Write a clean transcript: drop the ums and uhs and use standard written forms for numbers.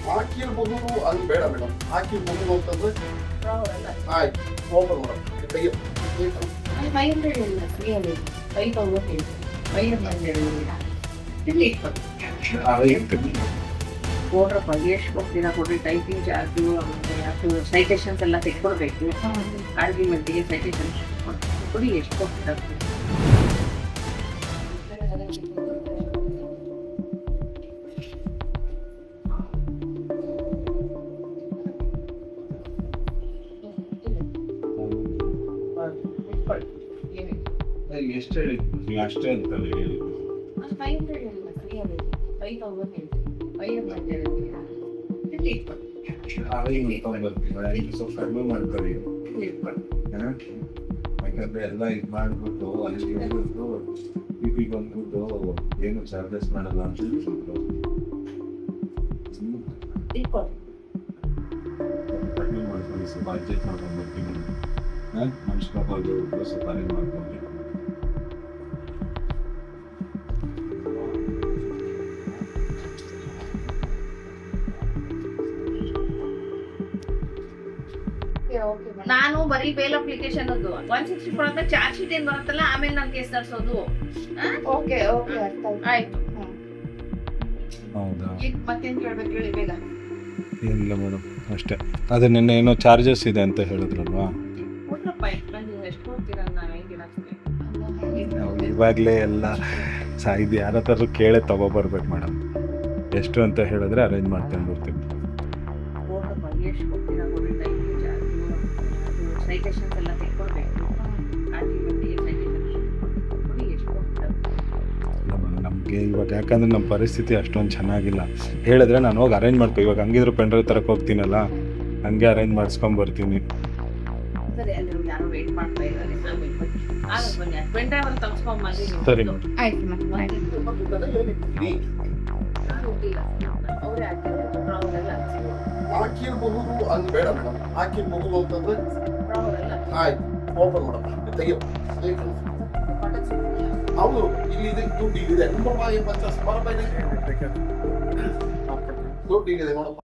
ಹಾಕಿರ್ಬೋದು ಅದು ಬೇಡ ಮೇಡಮ್, ಹಾಕಿರ್ಬೋದು ಅಂತಂದ್ರೆ ಆಯ್ತು ಓಪನ್ ಮೇಡಮ್ ತೆಗಿ. 500 ಇಲ್ಲ, 300, 5,000 ಹೇಳಿ, 500 ಕೊಡ್ರಪ್ಪ, ಎಷ್ಟು ಕೊಡ್ತೀರಾ ಕೊಡ್ರಿ. ಟೈಪಿಂಗ್ ಚಾರ್ಜು ಅದು ಸೈಟೇಷನ್ಸ್ ಎಲ್ಲ ತೆಕ್ಕೊಡ್ಬೇಕು. ಆರ್ಗ್ಯುಮೆಂಟಿಗೆ ಸೈಟೇಷನ್ ಕೊಡಿ, ಎಷ್ಟು ಕೊಡ್ತೀರಾ. ಎಷ್ಟು ಹೇಳಿ ನೀವು ಅಷ್ಟೇ ಅಂತಲ್ಲ ಹೇಳಿ. 500 ಇಲ್ಲ, 300, 5,000 ಹೇಳಿ, 500 ಸ್ವಲ್ಪ ಕಡಿಮೆ ಮಾಡ್ಕೊಳ್ಳಿ. ಯಾಕಂದ್ರೆ ಎಲ್ಲ ಇದು ಮಾಡ್ಬಿಟ್ಟು ಅಲ್ಲಿ ಹೋಗ್ಬಿಟ್ಟು BP ಬಂದ್ಬಿಟ್ಟು ಏನು ಚಾರ್ಜಸ್ ಮಾಡಲ್ಲ ಅಂತ ಕಡಿಮೆ ಮಾಡ್ಕೊಳ್ಳಿ. ಸ್ವಲ್ಪ ಅಡ್ಜಸ್ಟ್ ಮಾಡ್ಕೊಂಡು ಬರ್ತೀನಿ. ಮನುಷ್ಯಬೋದು ಸ್ವಲ್ಪ ಅರೇಂಜ್ ಮಾಡ್ಕೊಂಡು ನಾನು ಬರೀ ಬೇಲ್ ಅಪ್ಲಿಕೇಶನ್ ಅದು 160 ಕೊಡಂತ ಚಾರ್ಜ್ ಶೀಟ್ ಏನ್ ಬರುತ್ತಲ್ಲ, ಆಮೇಲೆ ನಾನು ಕೇಸ್ ತರಿಸೋದು. ಓಕೆ ಓಕೆ ಆಯ್ತು. ಹೌದಾ? ಈಗ ಮತ್ತೇನ್ ಕೇಳ್ಬೇಕು ಹೇಳಿ ಬೇಗ. ಇಲ್ಲ ಮೇಡಮ್, ಅಷ್ಟೇ. ಅದೇ ನಿನ್ನೆ ಏನೋ ಚಾರ್ಜಸ್ ಇದೆ ಅಂತ ಹೇಳಿದ್ರಲ್ವಾ? ಕೊಡ್ರಪ್ಪ, ಎಷ್ಟು ಕೊಡ್ತೀರಾ, ನಾನು ಇವಾಗಲೇ ಎಲ್ಲ ಇದು ಯಾರ ಹತ್ರ ಕೇಳೇ ತಗೊಬರ್ಬೇಕು ಮೇಡಮ್. ಎಷ್ಟು ಅಂತ ಹೇಳಿದ್ರೆ ಅರೇಂಜ್ ಮಾಡ್ಕೊಂಡು ಬರ್ತೀವಿ. ಕೊಡ್ರಪ್ಪ, ಎಷ್ಟು ಕೊಡ್ತೀರಾ ಕೊಡ್ರಿ. ಟೈಪಿಂಗ್ ಚಾರ್ಜು ಅದು ಸೈಟೇಷನ್ಸ್ ಎಲ್ಲ ತೆಕ್ಕೊಡ್ಬೇಕು. ಆರ್ಗ್ಯುಮೆಂಟಿಗೆ ಸೈಟೇಷನ್ ಕೊಡಿ, ಎಷ್ಟು ಕೊಡ್ತೀರಾ. ನಮಗೆ ಇವಾಗ ಯಾಕಂದರೆ ನಮ್ಮ ಪರಿಸ್ಥಿತಿ ಅಷ್ಟೊಂದು ಚೆನ್ನಾಗಿಲ್ಲ. ಹೇಳಿದ್ರೆ ನಾನು ಹೋಗಿ ಅರೇಂಜ್ ಮಾಡ್ಕೊ. ಇವಾಗ ಹಂಗಿದ್ರು ಪೆಂಡ್ರೈವ್ ತರಕ್ಕೆ ಹೋಗ್ತೀನಲ್ಲ, ಹಂಗೆ ಅರೇಂಜ್ ಮಾಡಿಸ್ಕೊಂಬರ್ತೀನಿ. ಸರಿ, ಅಲ್ಲಿ ಯಾರೋ ವೇಟ್ ಮಾಡ್ತಾ ಇದ್ದಾರೆ. ಬನ್ನಿ, ಪೆನ್ ಡ್ರೈವ್ ಅಲ್ಲಿ ತಗ್ಸ್ಕೊಂಬಂದಿ. ಸರಿ ಮೇಡಮ್. ಆಯ್ತು ಮೇಡಮ್. ಅವರೇ ಹಾಕಿರ್ಬಹುದು ಅದು ಬೇಡ ಮೇಡಮ್, ಹಾಕಿರ್ಬಹುದು ಅಂತಂದ್ರೆ ಆಯ್ತು ಓಪನ್ ಮೇಡಮ್ ತೆಗಿಯೋ. ಹೌದು, ಇಲ್ಲಿ ಇದೆ, ದುಡ್ಡು ಇದೆ. ದುಡ್ಡು ಇದೆ ಮೇಡಮ್.